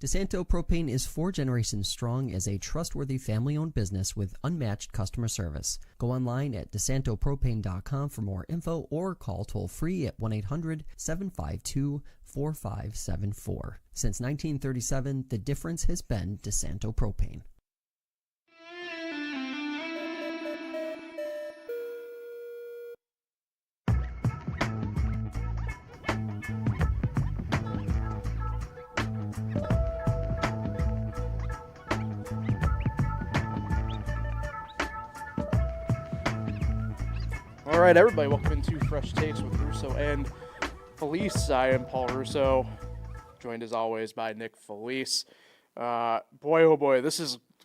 DeSanto Propane is 4 generations strong as a trustworthy family-owned business with unmatched customer service. Go online at DeSantoPropane.com for more info or call toll-free at 1-800-752-4574. Since 1937, the difference has been DeSanto Propane. All right, everybody, welcome into Fresh Takes with Russo and Felice. I am Paul Russo, joined as always by Nick Felice. Boy, oh boy,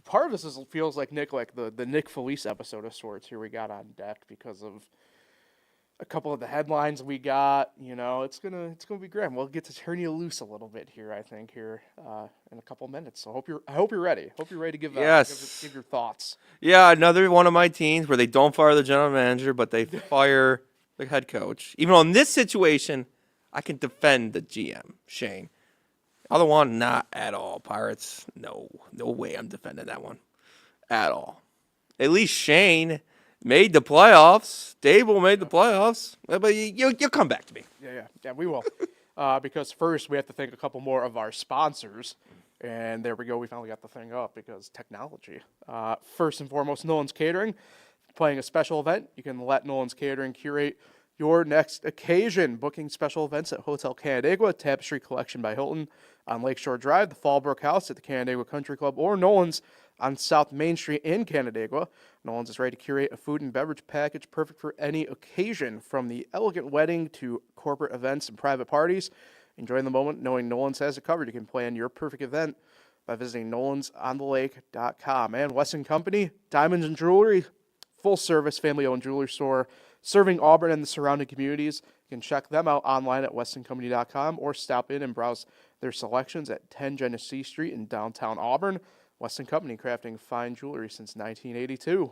part of this feels like the Nick Felice episode of sorts here we got on deck because of a couple of the headlines we got. You know, it's gonna be great. We'll get to turn you loose a little bit here, I think, in a couple minutes. So I hope you're ready. Hope you're ready to give your thoughts. Yeah, another one of my teams where they don't fire the general manager, but they fire the head coach. Even on this situation, I can defend the GM, Shane. Other one, not at all. Pirates, no way I'm defending that one at all. At least Shane made the playoffs. Daboll made the playoffs. But you'll come back to me. Yeah, we will. Because first we have to thank a couple more of our sponsors. And there we go. We finally got the thing up because technology. First and foremost, Nolan's Catering. Playing a special event, you can let Nolan's Catering curate your next occasion. Booking special events at Hotel Canandaigua, Tapestry Collection by Hilton on Lakeshore Drive, the Fallbrook House at the Canandaigua Country Club, or Nolan's on South Main Street in Canandaigua. Nolan's is ready to curate a food and beverage package perfect for any occasion, from the elegant wedding to corporate events and private parties. Enjoy the moment knowing Nolan's has it covered. You can plan your perfect event by visiting nolansonthelake.com. And Weston Company, Diamonds and Jewelry, full-service family-owned jewelry store serving Auburn and the surrounding communities. You can check them out online at westoncompany.com or stop in and browse their selections at 10 Genesee Street in downtown Auburn. Weston Company, crafting fine jewelry since 1982.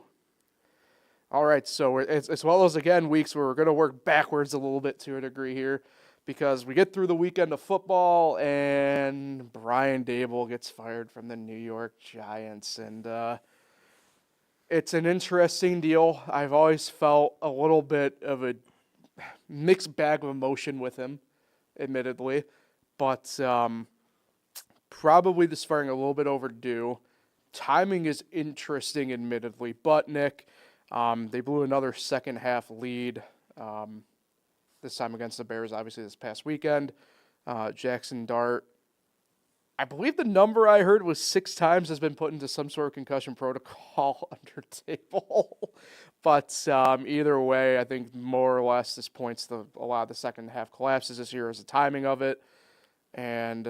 All right, so it's one of those, again, weeks where we're going to work backwards a little bit to a degree here, because we get through the weekend of football and Brian Daboll gets fired from the New York Giants. And it's an interesting deal. I've always felt a little bit of a mixed bag of emotion with him, admittedly. But probably this firing a little bit overdue. Timing is interesting, admittedly. But, Nick, they blew another second-half lead. This time against the Bears, obviously, this past weekend. Jackson Dart, I believe the number I heard was 6 times has been put into some sort of concussion protocol under Daboll. But either way, I think more or less this points to a lot of the second half collapses this year is the timing of it. And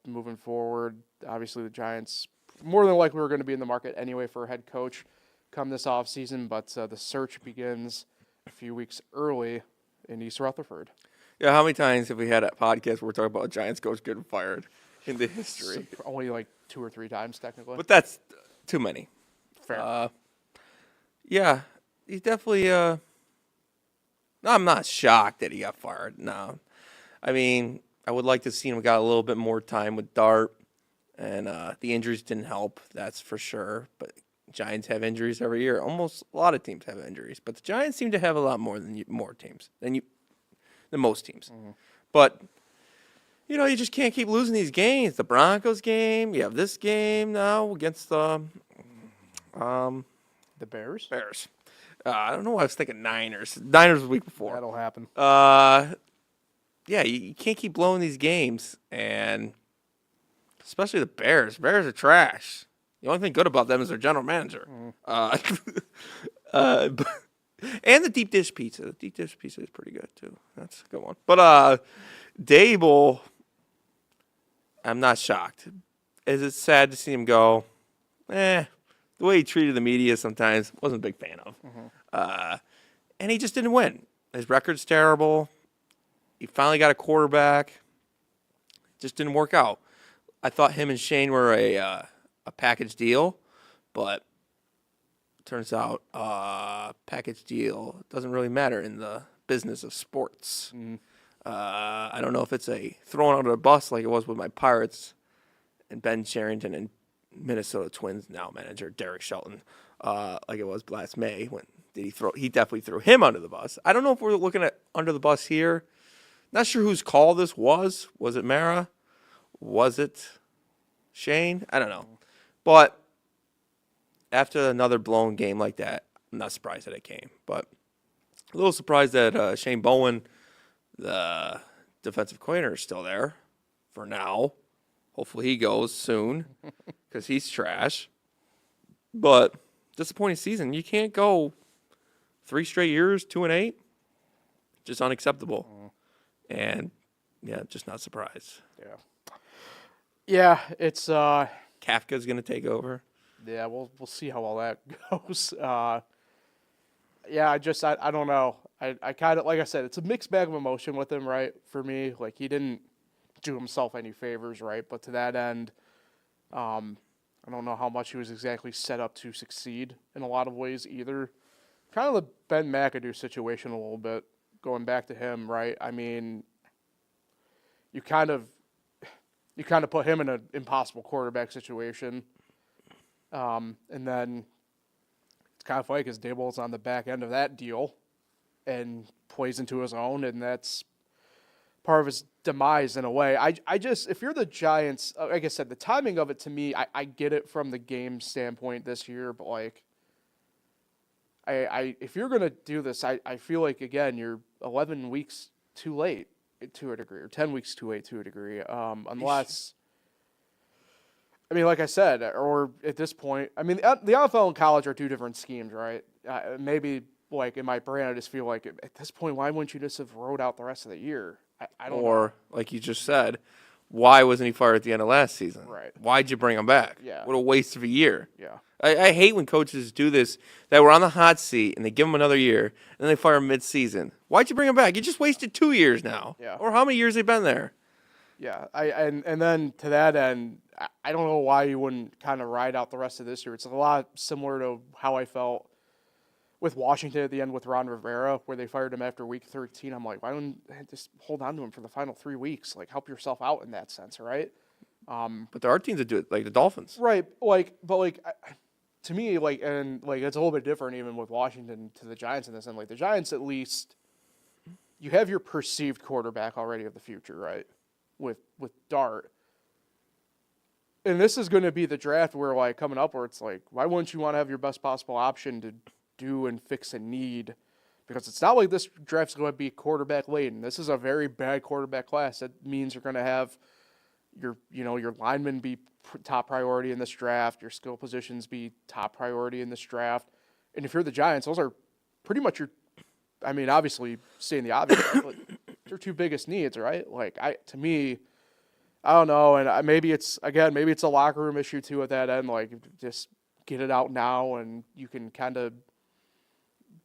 moving forward, obviously the Giants more than likely were going to be in the market anyway for a head coach come this offseason. But the search begins a few weeks early in East Rutherford. Yeah, how many times have we had a podcast where we're talking about a Giants coach getting fired in the history? So only like 2 or 3 times, technically. But that's too many. Fair. Yeah, he's definitely no, I'm not shocked that he got fired. No. I mean, I would like to see him got a little bit more time with Dart, and the injuries didn't help, that's for sure. But Giants have injuries every year. Almost a lot of teams have injuries, but the Giants seem to have a lot more than most teams. Mm-hmm. But you just can't keep losing these games. The Broncos game, you have this game now against the Bears. I don't know why I was thinking Niners. Niners the week before. That'll happen. Yeah, you can't keep blowing these games, and especially the Bears. Bears are trash. The only thing good about them is their general manager. And the deep dish pizza. The deep dish pizza is pretty good, too. That's a good one. But Daboll, I'm not shocked. Is it sad to see him go? The way he treated the media sometimes, wasn't a big fan of. Mm-hmm. And he just didn't win. His record's terrible. He finally got a quarterback. Just didn't work out. I thought him and Shane were a package deal, but turns out package deal doesn't really matter in the business of sports. Mm. I don't know if it's a throwing under the bus like it was with my Pirates and Ben Cherington and Minnesota Twins now manager Derek Shelton, like it was last May. When did he throw? He definitely threw him under the bus. I don't know if we're looking at under the bus here. Not sure whose call this was. Was it Mara? Was it Shane? I don't know. But after another blown game like that, I'm not surprised that it came. But a little surprised that Shane Bowen, the defensive coordinator, is still there for now. Hopefully he goes soon because he's trash. But disappointing season. You can't go 3 straight years, 2-8. Just unacceptable. And, yeah, just not surprised. Yeah. Yeah, it's Kafka's going to take over. Yeah, we'll see how all that goes. Yeah, I don't know. I kind of, like I said, it's a mixed bag of emotion with him, right? For me, like, he didn't do himself any favors, right? But to that end, I don't know how much he was exactly set up to succeed in a lot of ways either. Kind of the Ben McAdoo situation a little bit, going back to him, right? I mean, you kind of put him in an impossible quarterback situation. And then it's kind of funny because Daboll's on the back end of that deal and plays into his own, and that's part of his demise in a way. I just, if you're the Giants, like I said, the timing of it to me, I get it from the game standpoint this year, but like, if you're going to do this, I feel like, again, you're 11 weeks too late to a degree, or 10 weeks too late to a degree, unless... I mean, like I said, or at this point, I mean, the NFL and college are 2 different schemes, right? Maybe, like, in my brain, I just feel like at this point, why wouldn't you just have rode out the rest of the year? I don't know. Or, like you just said, why wasn't he fired at the end of last season? Right. Why'd you bring him back? Yeah. What a waste of a year. Yeah. I hate when coaches do this, that we're on the hot seat, and they give him another year, and then they fire him mid-season. Why'd you bring him back? You just wasted 2 years now. Yeah. Or how many years they been there? Yeah. And then to that end, I don't know why you wouldn't kind of ride out the rest of this year. It's a lot similar to how I felt with Washington at the end with Ron Rivera, where they fired him after week 13. I'm like, why don't you just hold on to him for the final 3 weeks? Like, help yourself out in that sense, right? But there are teams that do it, like the Dolphins. Right. To me, it's a little bit different even with Washington to the Giants in this end. Like, the Giants, at least, you have your perceived quarterback already of the future, right? With Dart. And this is going to be the draft where, like, coming up where it's like, why wouldn't you want to have your best possible option to do and fix a need? Because it's not like this draft's going to be quarterback laden. This is a very bad quarterback class. That means you're going to have your linemen be top priority in this draft, your skill positions be top priority in this draft. And if you're the Giants, those are pretty much obviously stating the obvious, right? But your 2 biggest needs, right? Like, to me, I don't know, and maybe it's a locker room issue too at that end. Like, just get it out now, and you can kind of,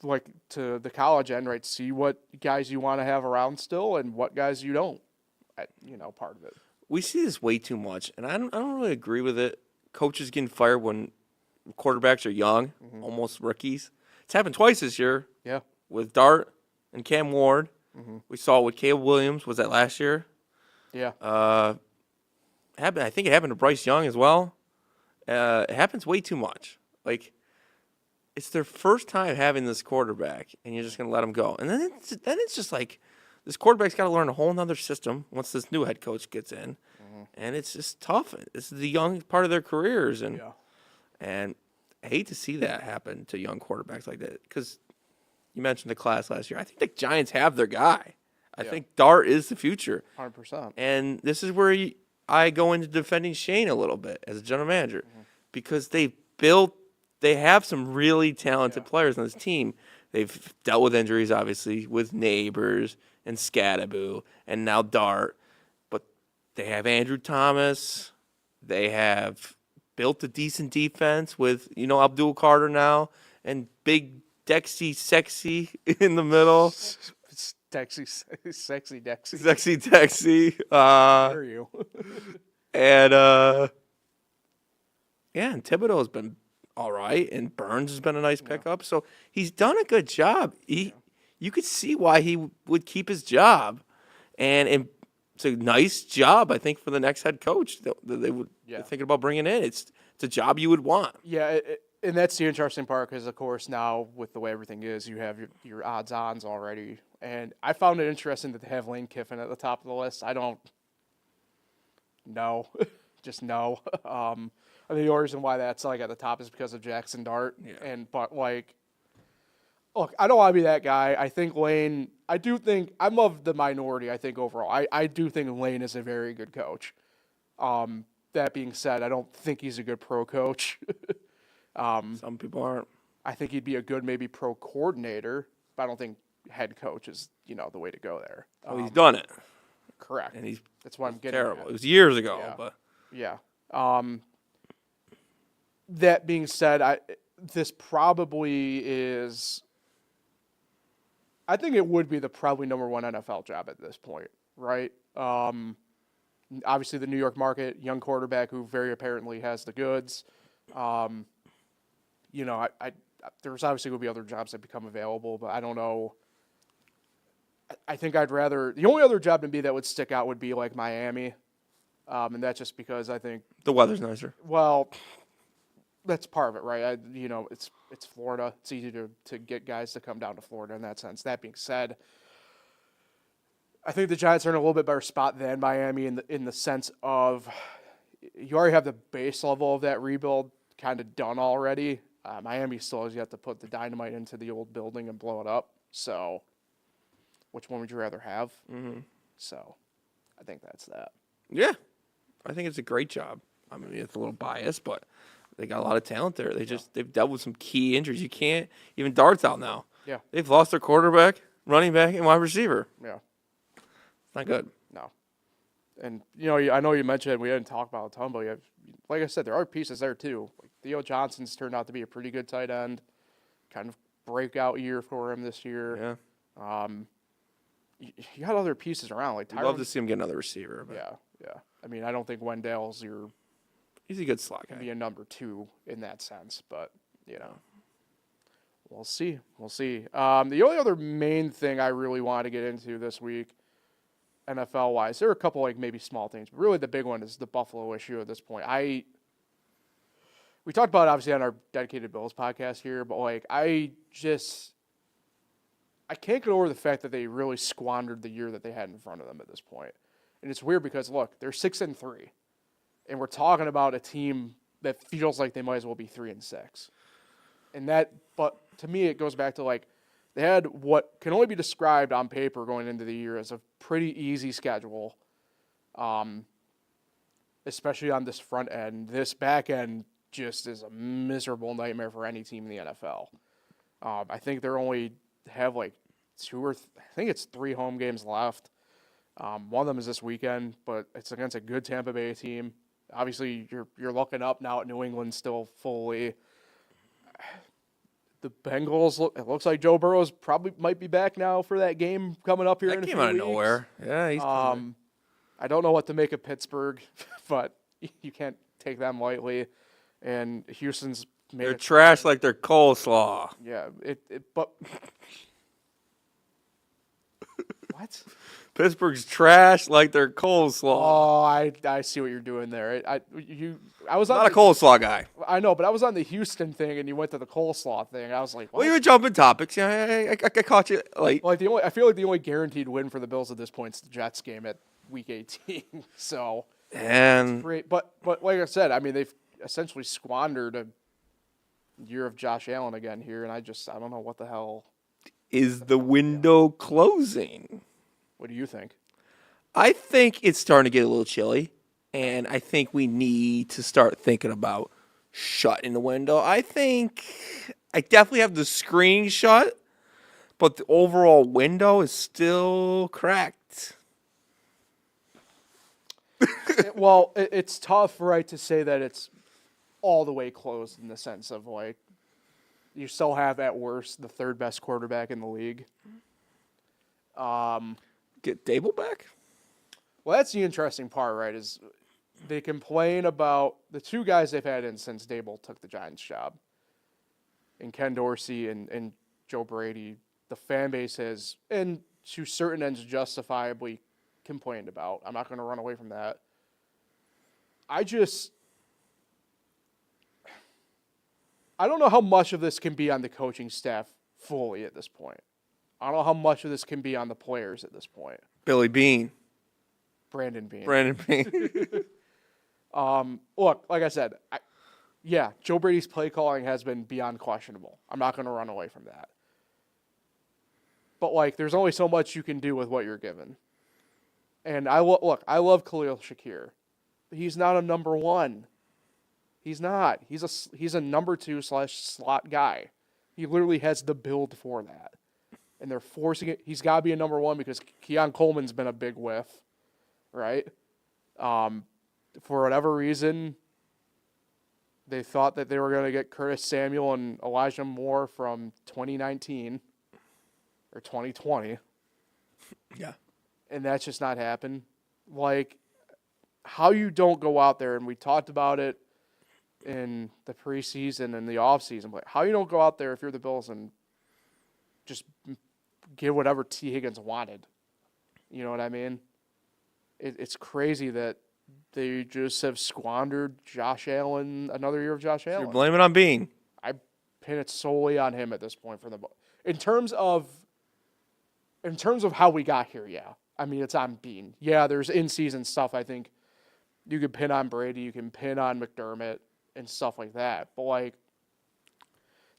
like, to the college end, right? See what guys you want to have around still, and what guys you don't. Part of it. We see this way too much, and I don't really agree with it. Coaches getting fired when quarterbacks are young, almost rookies. It's happened twice this year. Yeah. With Dart and Cam Ward. We saw it with Caleb Williams. Was that last year? Yeah. I think it happened to Bryce Young as well. It happens way too much. Like, it's their first time having this quarterback, and you're just going to let him go. And then it's just like, this quarterback's got to learn a whole nother system once this new head coach gets in. And it's just tough. This is the young part of their careers. And I hate to see that happen to young quarterbacks like that, because you mentioned the class last year. I think the Giants have their guy. I think Dart is the future. 100%. And this is where I go into defending Shane a little bit as a general manager, because they have some really talented players on this team. They've dealt with injuries, obviously, with Neighbors and Scadaboo and now Dart. But they have Andrew Thomas. They have built a decent defense with, Abdul Carter now and big Dexy Sexy in the middle. Sexy Dexy. Sexy Dexy. Where are you? And and Thibodeau has been all right, and Burns has been a nice pickup. So he's done a good job. You could see why he would keep his job, and it's a nice job, I think, for the next head coach that they would Yeah. they're thinking about bringing in. It's a job you would want. Yeah, and that's the interesting part because, of course, now with the way everything is, you have your odds-ons already. And I found it interesting that they have Lane Kiffin at the top of the list. I don't know. Just no. I mean, the only reason why that's like at the top is because of Jackson Dart. Yeah. But like, look, I don't want to be that guy. I think Lane. I do think I'm of the minority. I think overall, I do think Lane is a very good coach. That being said, I don't think he's a good pro coach. Some people aren't. I think he'd be a good maybe pro coordinator, but I don't think head coach is the way to go there. Oh, he's done it. Correct. And that's why I'm getting terrible. at. It was years ago, Yeah. but Yeah. That being said, this probably is. I think it would be the probably number one NFL job at this point, right? Obviously, the New York market, young quarterback who very apparently has the goods. There's obviously going to be other jobs that become available, but I don't know. I think I'd rather the only other job to me that would stick out would be like Miami, and that's just because I think the weather's nicer. well, that's part of it, right? It's Florida. It's easy to get guys to come down to Florida in that sense. That being said, I think the Giants are in a little bit better spot than Miami in the sense of you already have the base level of that rebuild kind of done already. Miami still has yet to put the dynamite into the old building and blow it up. So, which one would you rather have? Mm-hmm. So, I think that's that. Yeah, I think it's a great job. I mean, it's a little biased, but they got a lot of talent there. They've dealt with some key injuries. You can't even Dart's out now. Yeah, they've lost their quarterback, running back, and wide receiver. Yeah, it's not good. No, and I know you mentioned we didn't talk about a ton, but like I said, there are pieces there too. Like Theo Johnson's turned out to be a pretty good tight end. Kind of breakout year for him this year. Yeah. You got other pieces around. Like I'd love to see him get another receiver. But Yeah. I mean, I don't think Wendell's he's a good slot guy. be a number 2 in that sense, but we'll see. The only other main thing I really wanted to get into this week, NFL wise, there are a couple like maybe small things, but really the big one is the Buffalo issue at this point. We talked about it obviously on our Dedicated Bills podcast here, but like I can't get over the fact that they really squandered the year that they had in front of them at this point. And it's weird because look, they're 6-3. And we're talking about a team that feels like they might as well be 3-6. But to me it goes back to like they had what can only be described on paper going into the year as a pretty easy schedule. Especially on this front end. This back end just is a miserable nightmare for any team in the NFL. I think they only have like 3 home games left. One of them is this weekend, but it's against a good Tampa Bay team. Obviously, you're looking up now at New England still fully. The Bengals, it looks like Joe Burrow's probably might be back now for that game coming up here in a few weeks. That came out of nowhere. Yeah, he's coming. I don't know what to make of Pittsburgh, but you can't take them lightly. And Houston's made they're trash like they're coleslaw. Yeah, but what? Pittsburgh's trash like they're coleslaw. Oh, I see what you're doing there. I was not a coleslaw guy. I know, but I was on the Houston thing, and you went to the coleslaw thing. I was like, what? Well, you were jumping topics. Yeah, I caught you late. Like I feel like the only guaranteed win for the Bills at this point is the Jets game at Week 18. So, and great, but like I said, I mean they've essentially squandered a year of Josh Allen again here, and I don't know what the hell. Is the window closing? What do you think? I think it's starting to get a little chilly, and I think we need to start thinking about shutting the window. I think I definitely have the screen shut, but the overall window is still cracked. Well, it's tough, right, to say that it's all the way closed in the sense of like you still have at worst the 3rd best quarterback in the league. Get Daboll back? Well, that's the interesting part, right, is they complain about the 2 guys they've had in since Daboll took the Giants job. And Ken Dorsey and Joe Brady, the fan base has, and to certain ends justifiably, complained about. I'm not going to run away from that. I don't know how much of this can be on the coaching staff fully at this point. I don't know how much of this can be on the players at this point. Billy Bean. Brandon Bean. Look, like I said, Joe Brady's play calling has been beyond questionable. I'm not going to run away from that. But, there's only so much you can do with what you're given. And I love Khalil Shakir. But he's not a number one. He's not. He's a number 2 / slot guy. He literally has the build for that. And they're forcing it. He's got to be a number 1 because Keon Coleman's been a big whiff, right? For whatever reason, they thought that they were going to get Curtis Samuel and Elijah Moore from 2019 or 2020. Yeah. And that's just not happened. How you don't go out there, and we talked about it in the preseason and the offseason, but how you don't go out there if you're the Bills and just give whatever T. Higgins wanted. You know what I mean? It's crazy that they just have squandered Josh Allen, another year of Josh Allen. You're blaming on Bean. I pin it solely on him at this point for the in terms of how we got here, yeah. I mean, it's on Bean. Yeah, there's in-season stuff I think you can pin on Brady, you can pin on McDermott and stuff like that. But,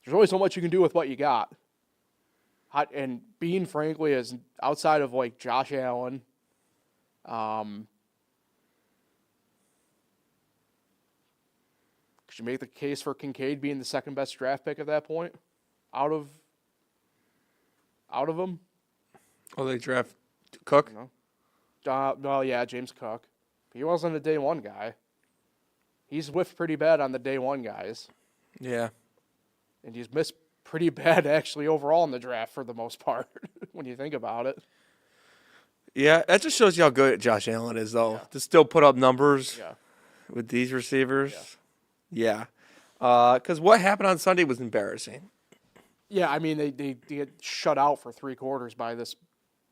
there's only so much you can do with what you got. And Bean, frankly, is outside of, Josh Allen, could you make the case for Kincaid being the second best draft pick at that point? Out of them? Oh, they draft Cook? Well, yeah, James Cook. He wasn't a day 1 guy. He's whiffed pretty bad on the day 1 guys. Yeah. And he's missed pretty bad, actually, overall in the draft for the most part, when you think about it. Yeah, that just shows you how good Josh Allen is, though, to still put up numbers with these receivers. Yeah. Because what happened on Sunday was embarrassing. Yeah, I mean, they get shut out for 3 quarters by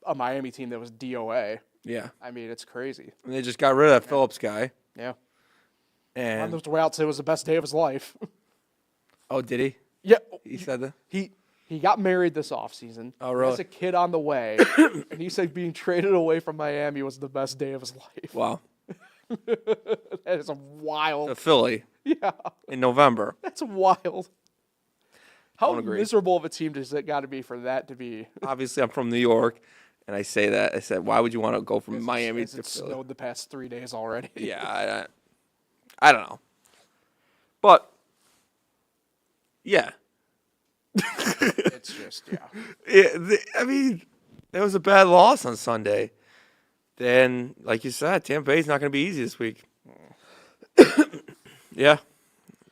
a Miami team that was DOA. Yeah. I mean, it's crazy. And they just got rid of that Phillips guy. Yeah. And on the way out, it was the best day of his life. Oh, did he? Yeah. He said that? He got married this offseason. Oh, really? He has a kid on the way. And he said being traded away from Miami was the best day of his life. Wow. That is a wild. A Philly. Yeah. In November. That's wild. How Don't agree. miserable of a team does it got to be for that to be? Obviously, I'm from New York, and I say that. I said, why would you want to go from Miami to It Philly? snowed the past 3 days already. Yeah, I don't know. But, yeah. It's just, I mean, it was a bad loss on Sunday. Then, like you said, Tampa Bay's not going to be easy this week. Yeah.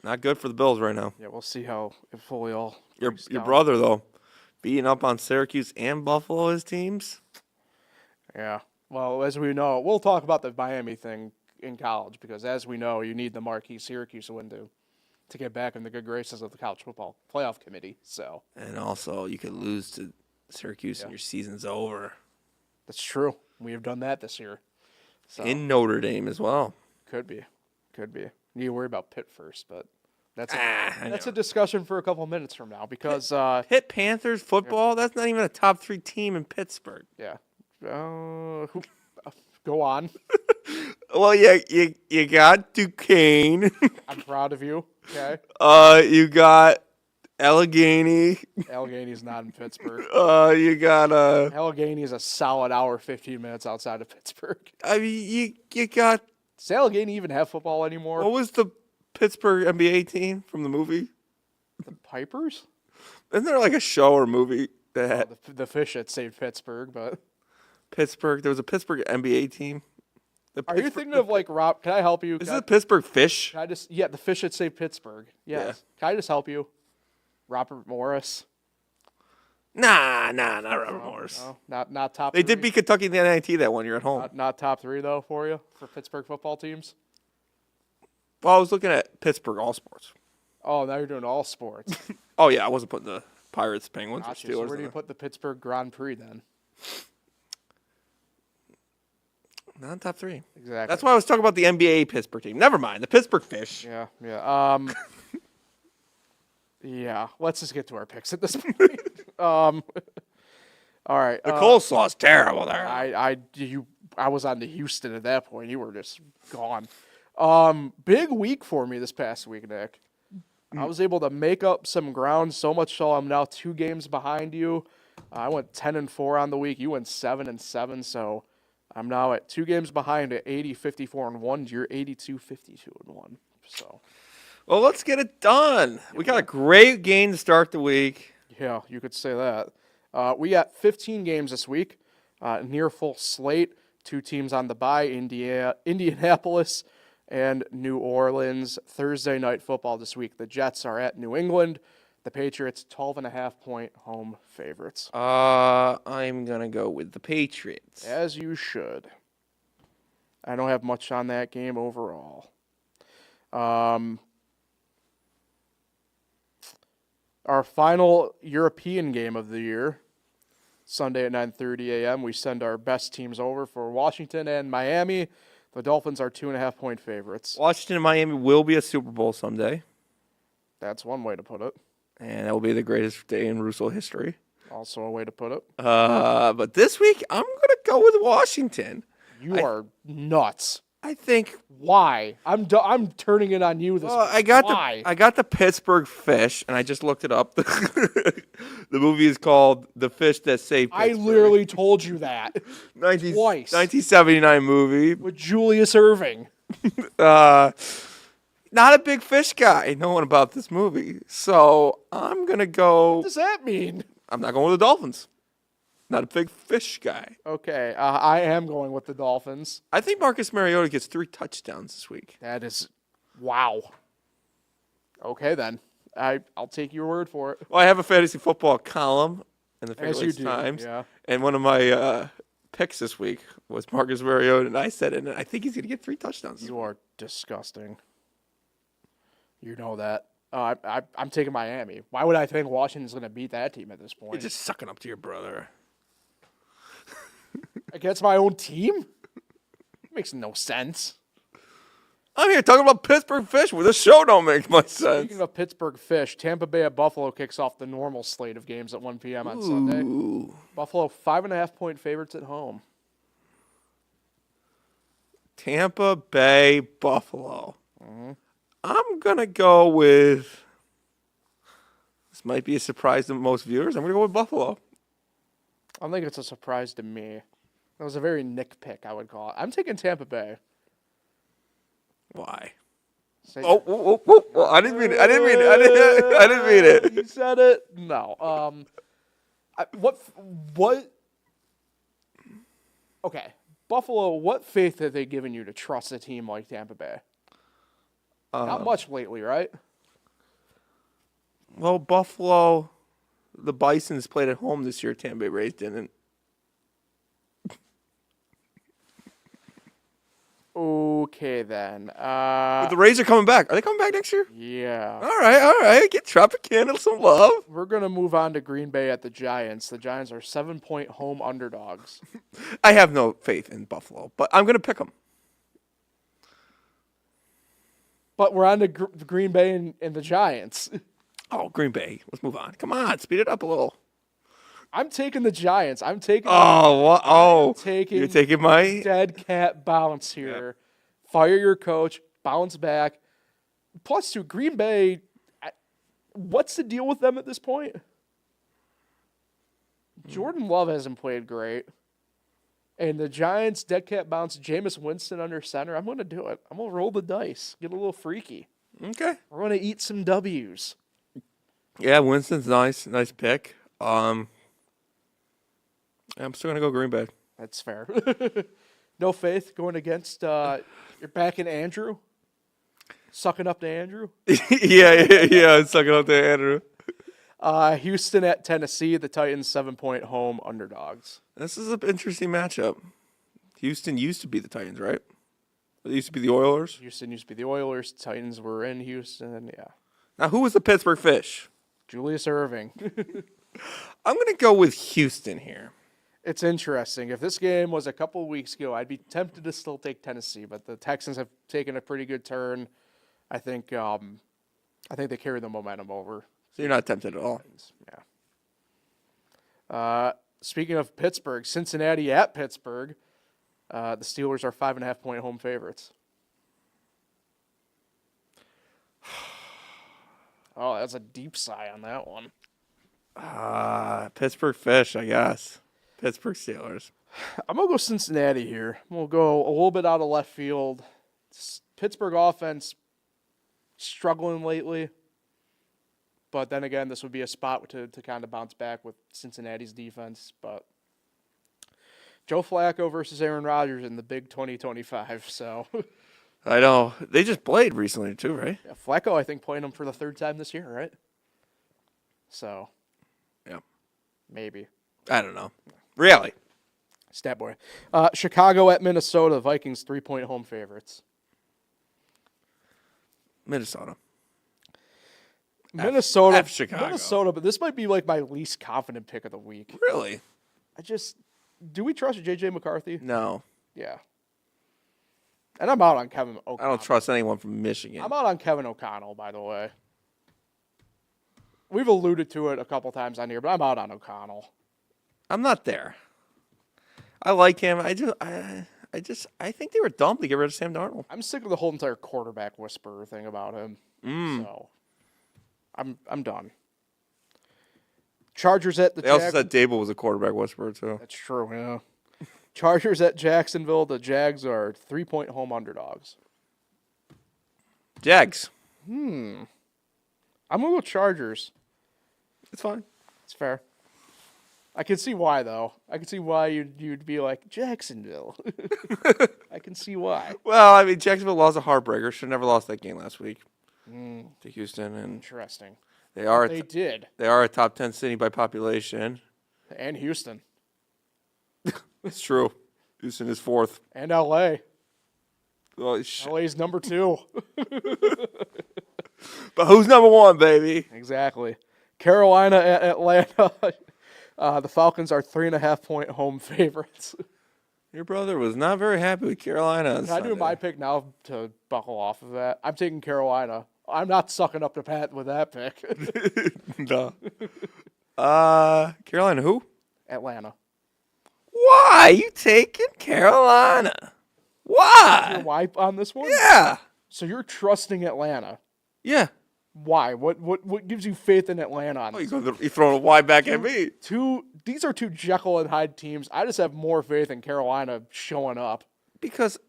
Not good for the Bills right now. Yeah, we'll see how it fully all Your breaks down. brother, though, beating up on Syracuse and Buffalo, his teams. Yeah. Well, as we know, we'll talk about the Miami thing in college because, as we know, you need the marquee Syracuse win to get back in the good graces of the college football playoff committee. So. And also, you could lose to Syracuse and your season's over. That's true. We have done that this year. So. In Notre Dame as well. Could be. You need to worry about Pitt first, but that's a discussion for a couple of minutes from now because Pitt Panthers football, that's not even a top 3 team in Pittsburgh. Yeah. Go on. Well, yeah, you got Duquesne. I'm proud of you. Okay. You got Allegheny. Allegheny's not in Pittsburgh. You got Allegheny is a solid hour, 15 minutes outside of Pittsburgh. I mean, you got. Does Allegheny even have football anymore? What was the Pittsburgh NBA team from the movie? The Pipers? Isn't there like a show or movie that had The fish that saved Pittsburgh, but Pittsburgh? There was a Pittsburgh NBA team. Are you thinking of Rob? Can I help you? Is it the Pittsburgh Fish? Can I just the fish that saved Pittsburgh. Yes. Yeah. Can I just help you? Robert Morris. Nah, not Robert Morris. No, not top. They 3. did beat Kentucky in the NIT that one year at home. Not top 3 though for you for Pittsburgh football teams. Well, I was looking at Pittsburgh All Sports. Oh, now you're doing all sports. Oh yeah, I wasn't putting the Pirates, Penguins, or Steelers. So where do you put the Pittsburgh Grand Prix then? Not in top 3. Exactly. That's why I was talking about the NBA Pittsburgh team. Never mind. The Pittsburgh Fish. Yeah. Yeah. Let's just get to our picks at this point. All right. The coleslaw's terrible there. I was on to Houston at that point. You were just gone. Big week for me this past week, Nick. I was able to make up some ground, so much so I'm now 2 games behind you. I went 10-4 on the week. You went 7-7, so I'm now at 2 games behind at 80-54-1. You're 82-52-1. So, well, let's get it done. We got a great game to start the week. yeah, you could say that. We got 15 games this week, near full slate. 2 teams on the bye: Indianapolis and New Orleans. Thursday night football this week. The Jets are at New England. The Patriots, 12.5-point home favorites. I'm going to go with the Patriots. As you should. I don't have much on that game overall. Our final European game of the year, Sunday at 9:30 a.m. We send our best teams over for Washington and Miami. The Dolphins are 2.5-point favorites. Washington and Miami will be a Super Bowl someday. That's one way to put it. And that will be the greatest day in Russo history. Also a way to put it. But this week, I'm going to go with Washington. You are nuts. I think. Why? I'm turning it on you this week. Why? I got the Pittsburgh Fish, and I just looked it up. The movie is called The Fish That Saved Pittsburgh. I literally told you that. Twice. Twice. 1979 movie. With Julius Erving. Not a big fish guy, knowing about this movie. So I'm going to go. What does that mean? I'm not going with the Dolphins. Not a big fish guy. Okay, I am going with the Dolphins. I think Marcus Mariota gets 3 touchdowns this week. That is, wow. Okay, then. I'll take your word for it. Well, I have a fantasy football column in the As you do, Times. yeah. And one of my picks this week was Marcus Mariota, and I said it, and I think he's going to get 3 touchdowns. You are disgusting. You know that. I'm taking Miami. Why would I think Washington's going to beat that team at this point? You're just sucking up to your brother. Against my own team? Makes no sense. I'm here talking about Pittsburgh Fish where the show don't make much sense. Speaking of Pittsburgh Fish, Tampa Bay at Buffalo kicks off the normal slate of games at 1 p.m. on Sunday. Buffalo 5.5-point favorites at home. Tampa Bay, Buffalo. Mm-hmm. I'm going to go with, this might be a surprise to most viewers, I'm going to go with Buffalo. I think it's a surprise to me. That was a very Nick pick, I would call it. I'm taking Tampa Bay. Why? Say Oh, I didn't mean it. I didn't mean it. You said it. No. What? Okay, Buffalo. What faith have they given you to trust a team like Tampa Bay? Not much lately, right? Well, Buffalo, the Bisons played at home this year. Tampa Bay Rays didn't. Okay, then. But the Rays are coming back. Are they coming back next year? Yeah. All right. Get Tropicana some love. We're going to move on to Green Bay at the Giants. The Giants are 7-point home underdogs. I have no faith in Buffalo, but I'm going to pick them. But we're on to Green Bay and the Giants. Oh, Green Bay. Let's move on. Come on, speed it up a little. I'm taking the Giants. I'm taking. You're taking my dead cat bounce here. Yeah. Fire your coach. Bounce back. Plus, to Green Bay, what's the deal with them at this point? Jordan Love hasn't played great. And the Giants, dead cat bounce, Jameis Winston under center. I'm going to do it. I'm going to roll the dice. Get a little freaky. Okay. We're going to eat some W's. Yeah, Winston's nice. Nice pick. I'm still going to go Green Bay. That's fair. No faith going against you're backing Andrew? Sucking up to Andrew? yeah, sucking up to Andrew. Houston at Tennessee, the Titans 7-point home underdogs. This is an interesting matchup. Houston used to be the Titans, right? It used to be the Oilers. Houston used to be the Oilers. Titans were in Houston, yeah. Now, who was the Pittsburgh Fish? Julius Erving. I'm going to go with Houston here. It's interesting. If this game was a couple of weeks ago, I'd be tempted to still take Tennessee, but the Texans have taken a pretty good turn. I think they carry the momentum over. So you're not tempted at all. Yeah. Speaking of Pittsburgh, Cincinnati at Pittsburgh, the Steelers are 5.5-point home favorites. Oh, that's a deep sigh on that one. Pittsburgh Fish, I guess. Pittsburgh Steelers. I'm going to go Cincinnati here. We'll go a little bit out of left field. Pittsburgh offense struggling lately. But then again, this would be a spot to kind of bounce back with Cincinnati's defense. But Joe Flacco versus Aaron Rodgers in the big 2025. So I know. They just played recently too, right? yeah, Flacco, I think, playing him for the third time this year, right? So yeah, maybe. I don't know. Really? Stat boy. Chicago at Minnesota. Vikings 3-point home favorites. Minnesota. Minnesota. Chicago. Minnesota, but this might be like my least confident pick of the week. Really? Do we trust J.J. McCarthy? No. Yeah. And I'm out on Kevin O'Connell. I don't trust anyone from Michigan. I'm out on Kevin O'Connell, by the way. We've alluded to it a couple times on here, but I'm out on O'Connell. I'm not there. I like him. I think they were dumb to get rid of Sam Darnold. I'm sick of the whole entire quarterback whisperer thing about him. So I'm done. Chargers at the They also said Daboll was a quarterback whisperer too. That's true, yeah. Chargers at Jacksonville. The Jags are 3-point home underdogs. Jags. I'm going to go Chargers. It's fine. It's fair. I can see why, though. I can see why you'd be like, Jacksonville. I can see why. Well, I mean, Jacksonville lost a heartbreaker. Should have never lost that game last week to Houston, and Interesting. they did. They are a top 10 city by population. And Houston. It's true. Houston is fourth. And L.A. Well, LA's number 2. but who's number one, baby? Exactly. Carolina at Atlanta. The Falcons are 3.5-point home favorites. Your brother was not very happy with Carolina. Can I do my pick now to buckle off of that? I'm taking Carolina. I'm not sucking up to Pat with that pick. No. Carolina who? Atlanta. Why you taking Carolina? Why? Why on this one? Yeah. So you're trusting Atlanta. Yeah. Why? What gives you faith in Atlanta on Oh, this? you're throwing a Y back at me. These are two Jekyll and Hyde teams. I just have more faith in Carolina showing up. Because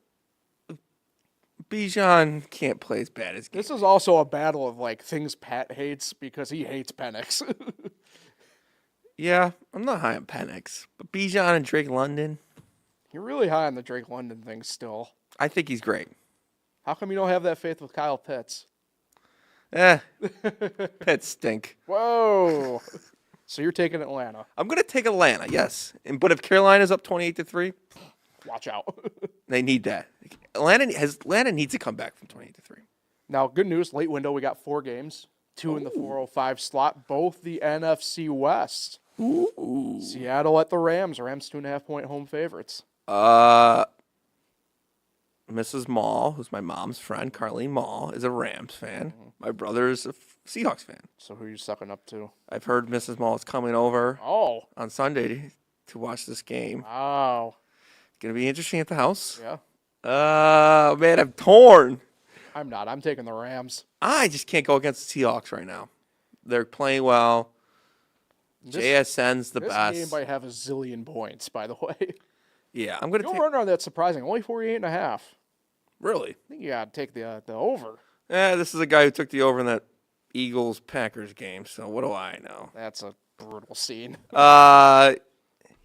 Bijan can't play as bad as This is also a battle of like things Pat hates because he hates Penix. Yeah, I'm not high on Penix. But Bijan and Drake London, You're really high on the Drake London thing still. I think he's great. How come you don't have that faith with Kyle Pitts? Pets stink. Whoa. So you're taking Atlanta. I'm going to take Atlanta, yes. But if Carolina's up 28-3, Watch out. they need that. Atlanta needs to come back from 28-3. Now, good news. Late window, we got 4 games. 2 in the 405 slot. Both the NFC West. Ooh. Seattle at the Rams. Rams 2.5-point home favorites. Mrs. Mall, who's my mom's friend, Carlene Mall, is a Rams fan. My brother's a Seahawks fan. So who are you sucking up to? I've heard Mrs. Mall is coming over Oh. on Sunday to watch this game. Wow. It's going to be interesting at the house. Yeah. Man, I'm torn. I'm not. I'm taking the Rams. I just can't go against the Seahawks right now. They're playing well. JSN's the best. This game might have a zillion points, by the way. Yeah, I'm going to Your take... runner on that's surprising. Only 48.5. Really? I think you got to take the over. This is a guy who took the over in that Eagles-Packers game, so what do I know? That's a brutal scene. Yeah,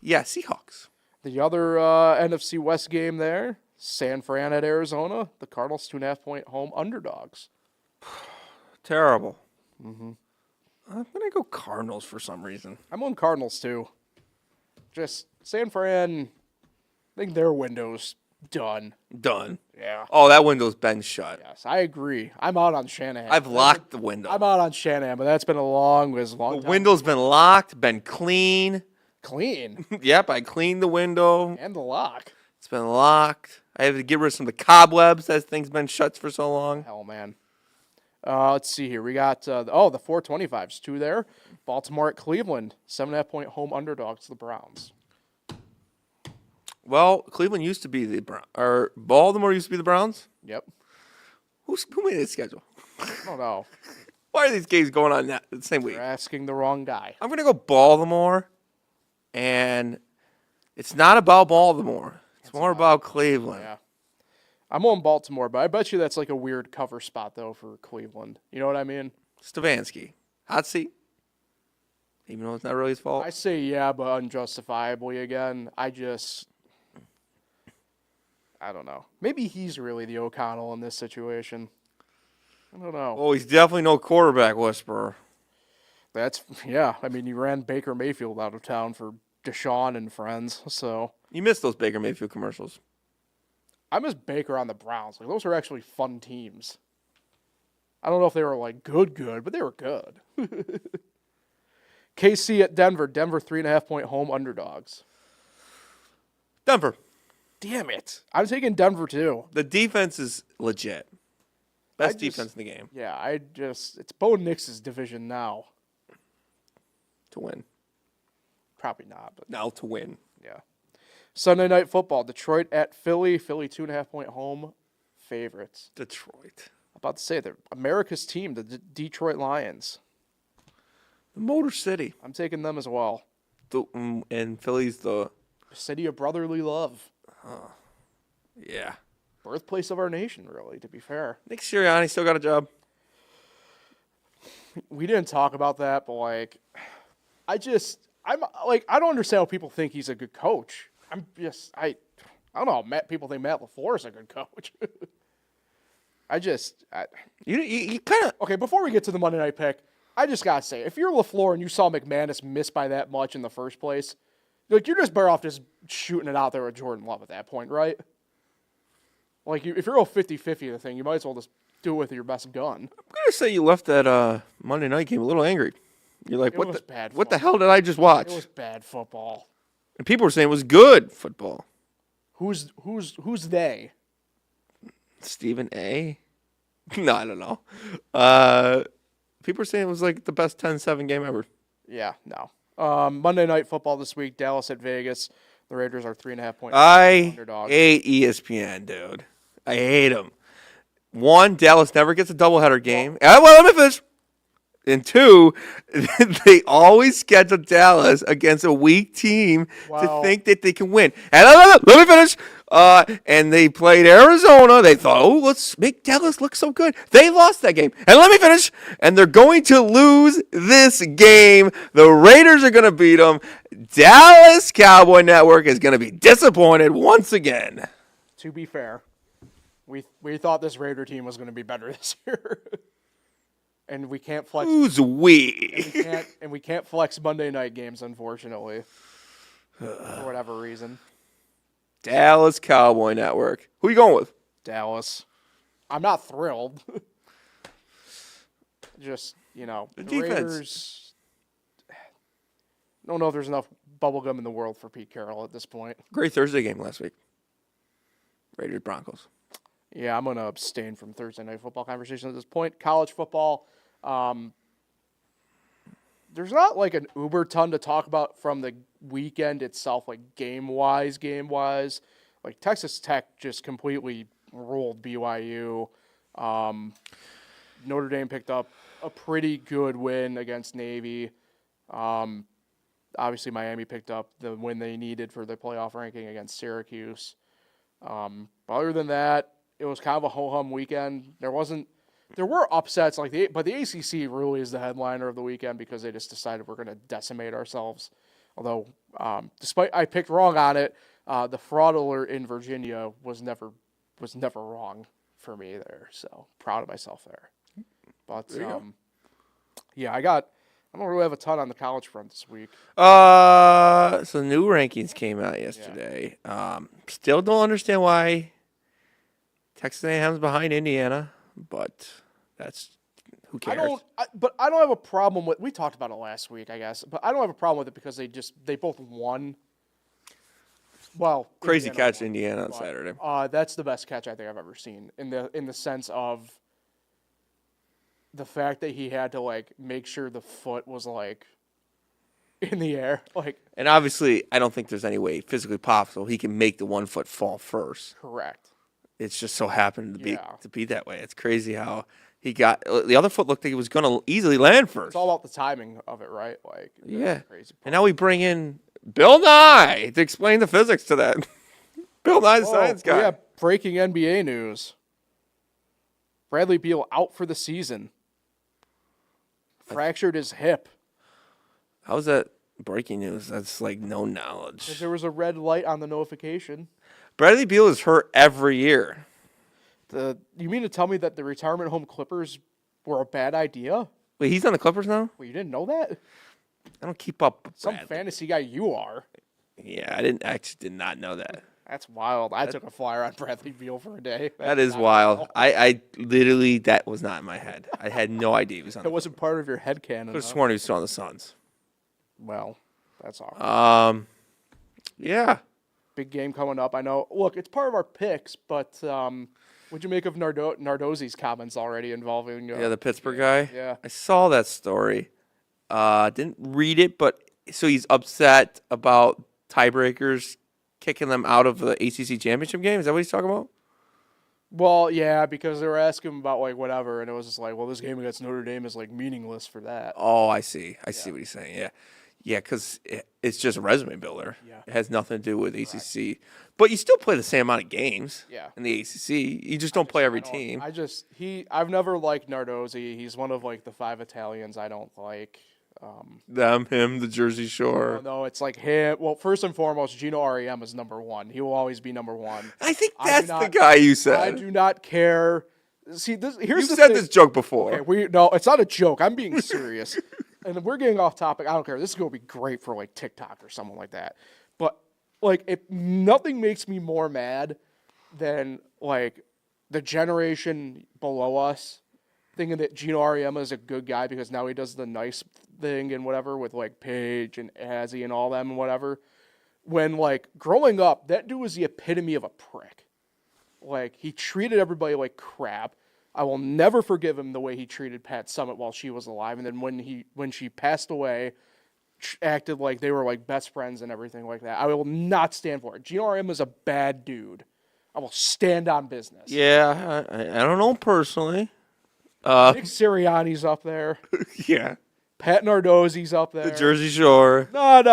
Seahawks. The other NFC West game there, San Fran at Arizona. The Cardinals 2.5-point home underdogs. Terrible. I'm going to go Cardinals for some reason. I'm on Cardinals too. Just San Fran, I think their window's done. Done. Yeah. Oh, that window's been shut. Yes, I agree. I'm out on Shanahan. I've locked the window. I'm out on Shanahan, but that's been a long. The window's been locked, been clean, Clean. Yep, I cleaned the window. And the lock. It's been locked. I had to get rid of some of the cobwebs as things been shut for so long. Hell, man. Let's see here. We got, the 425s, 2 there. Baltimore at Cleveland, 7.5-point home underdogs to the Browns. Well, Cleveland used to be the or Baltimore used to be the Browns. Yep. Who made this schedule? I don't know. Why are these games going on the same week? You're asking the wrong guy. I'm going to go Baltimore, and it's not about Baltimore. It's more about Cleveland. Yeah. I'm on Baltimore, but I bet you that's like a weird cover spot, though, for Cleveland. You know what I mean? Stefanski. Hot seat. Even though it's not really his fault. I say yeah, but unjustifiably again. I don't know. Maybe he's really the O'Connell in this situation. I don't know. Oh, he's definitely no quarterback whisperer. Yeah. I mean, you ran Baker Mayfield out of town for Deshaun and friends, so. You missed those Baker Mayfield commercials. I miss Baker on the Browns. Like, those are actually fun teams. I don't know if they were, like, good, but they were good. KC at Denver. Denver 3.5-point home underdogs. Denver. Damn it. I'm taking Denver, too. The defense is legit. Best defense in the game. Yeah, it's Bo Nix's division now. To win. Probably not, but. Now to win. Yeah. Sunday Night Football. Detroit at Philly. Philly 2.5-point home favorites. Detroit. I'm about to say, they're America's team, the Detroit Lions. The Motor City. I'm taking them as well. And Philly's the city of brotherly love. Yeah. Birthplace of our nation, really, to be fair. Nick Sirianni still got a job. We didn't talk about that, but, like, I don't understand how people think he's a good coach. I don't know. People think Matt LaFleur is a good coach. You kind of. Okay, before we get to the Monday night pick, I just got to say, if you're LaFleur and you saw McManus miss by that much in the first place, like, you're just better off just shooting it out there with Jordan Love at that point, right? Like, if you're all 50-50 the thing, you might as well just do it with your best gun. I'm gonna say you left that Monday night game a little angry. You're like, what the hell did I just watch? It was bad football. And people were saying it was good football. Who's they? Stephen A. No, I don't know. People were saying it was like the best 10-7 game ever. Yeah, no. Monday Night Football this week, Dallas at Vegas. The Raiders are 3.5-point underdogs. I hate ESPN, dude. I hate them. One, Dallas never gets a doubleheader game. Let me finish. And two, they always schedule Dallas against a weak team to think that they can win. And let me finish. And they played Arizona. They thought, let's make Dallas look so good. They lost that game. And let me finish. And they're going to lose this game. The Raiders are going to beat them. Dallas Cowboy Network is going to be disappointed once again. To be fair, we thought this Raider team was going to be better this year. And we can't flex. Who's we? And we can't flex Monday night games, unfortunately, for whatever reason. Dallas Cowboy Network. Who are you going with? Dallas. I'm not thrilled. Just, the defense. Raiders. Don't know if there's enough bubblegum in the world for Pete Carroll at this point. Great Thursday game last week. Raiders Broncos. Yeah, I'm going to abstain from Thursday night football conversation at this point. College football. There's not like an uber ton to talk about from the weekend itself, like game-wise. Like Texas Tech just completely rolled BYU. Notre Dame picked up a pretty good win against Navy. Obviously, Miami picked up the win they needed for their playoff ranking against Syracuse. Other than that, it was kind of a ho-hum weekend. There were upsets, but the ACC really is the headliner of the weekend because they just decided we're going to decimate ourselves. Although, despite I picked wrong on it, the fraud alert in Virginia was never wrong for me there. So proud of myself there. But yeah, I don't really have a ton on the college front this week. So new rankings came out yesterday. Yeah. Still don't understand why Texas A&M's behind Indiana, but that's Who cares? But I don't have a problem with. We talked about it last week, I guess. But I don't have a problem with it because they both won. Well, Crazy Indiana catch, won, Indiana on but, Saturday. That's the best catch I think I've ever seen in the sense of the fact that he had to like make sure the foot was like in the air, like. And obviously, I don't think there's any way physically possible he can make the 1 foot fall first. Correct. It's just so happened to be that way. It's crazy how he got the other foot looked like he was going to easily land first. It's all about the timing of it, right? Like yeah. Crazy part. And now we bring in Bill Nye to explain the physics to that. Bill Nye, the science guy. Yeah, breaking NBA news. Bradley Beal out for the season. Fractured his hip. How's that breaking news? That's like no knowledge. 'Cause there was a red light on the notification. Bradley Beal is hurt every year. You mean to tell me that the retirement home Clippers were a bad idea? Wait, he's on the Clippers now? Well, you didn't know that? I don't keep up with Some Bradley. fantasy guy you are. Yeah, I did not know that. That's wild. I took a flyer on Bradley Beal for a day. That is wild. I literally, that was not in my head. I had no idea he was on That the wasn't part of your headcanon. I could have huh? sworn he was still on the Suns. Well, that's awkward. Yeah. Big game coming up. I know. Look, it's part of our picks, but what'd you make of Nardozzi's comments already involving? Yeah, the Pittsburgh guy. Yeah. I saw that story. Didn't read it, but so he's upset about tiebreakers kicking them out of the ACC championship game. Is that what he's talking about? Well, yeah, because they were asking him about like whatever, and it was just like, well, this game against Notre Dame is like meaningless for that. Oh, I see. I see what he's saying. Yeah. Yeah, because it's just a resume builder. Yeah. It has nothing to do with ACC. But you still play the same amount of games in the ACC. You just don't play every team. I've never liked Nardozzi. He's one of like the 5 Italians I don't like. Him, the Jersey Shore. No, it's like him. Well, first and foremost, Gino Auriemma is number one. He will always be number one. I think that's the guy you said. I do not care. See, here's You've the said thing. this joke before. Okay, no, it's not a joke. I'm being serious. And we're getting off topic. I don't care. This is going to be great for like TikTok or something like that. But like, nothing makes me more mad than like the generation below us thinking that Gino Auriemma is a good guy because now he does the nice thing and whatever with like Paige and Azzy and all them and whatever. When like growing up, that dude was the epitome of a prick. Like he treated everybody like crap. I will never forgive him the way he treated Pat Summitt while she was alive. And then when she passed away, acted like they were like best friends and everything like that. I will not stand for it. Gino Auriemma is a bad dude. I will stand on business. Yeah, I don't know him personally. Nick Sirianni's up there. Yeah. Pat Nardozzi's up there. The Jersey Shore. No.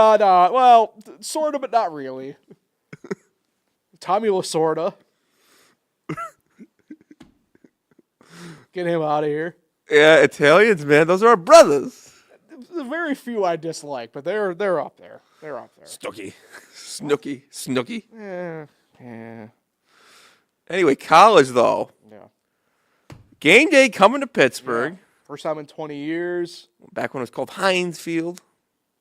Well, sort of, but not really. Tommy Lasorda. Get him out of here. Yeah, Italians, man. Those are our brothers. There's very few I dislike, but they're up there. They're up there. Snooky. Yeah. Anyway, college, though. Yeah. Game day coming to Pittsburgh. Yeah. First time in 20 years. Back when it was called Heinz Field.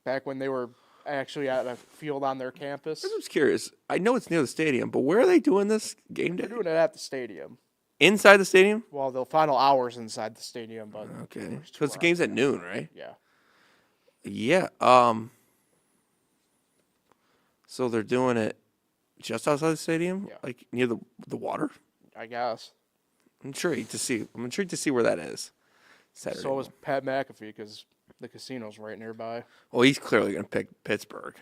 Back when they were actually at a field on their campus. I was curious. I know it's near the stadium, but where are they doing this game day? They're doing it at the stadium. Inside the stadium? Well, the final hours inside the stadium, but Okay. Because the game's at noon, right? yeah. Yeah. So they're doing it just outside the stadium? Yeah. Like near the water? I guess. I'm intrigued to see where that is. Saturday. So was Pat McAfee because the casino's right nearby. Well, he's clearly going to pick Pittsburgh.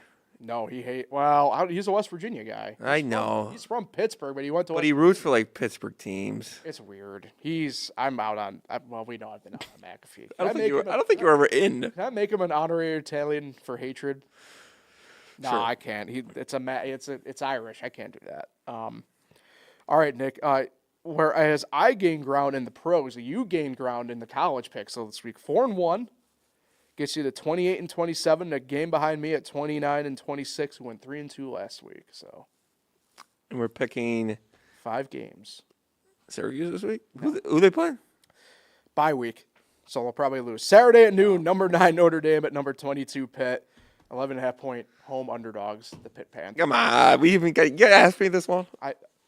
No, he's a West Virginia guy. I know. He's from Pittsburgh, but he went to. But he roots for like Pittsburgh teams. It's weird. I'm out on. Well, we know I've been out on McAfee. I don't think you were ever in. Can I make him an honorary Italian for hatred? No, Sure. I can't. It's Irish. I can't do that. All right, Nick. Whereas I gained ground in the pros, you gained ground in the college picks. So this week, 4-1 gets you to 28-27. A game behind me at 29-26, who went 3-2 last week. So, And we're picking 5 games. Syracuse this week. Who they playing? Bye week. So they'll probably lose. Saturday at noon, number 9 Notre Dame at number 22 Pitt. 11.5 point home underdogs, the Pitt Panthers. Come on, you gotta ask me this one.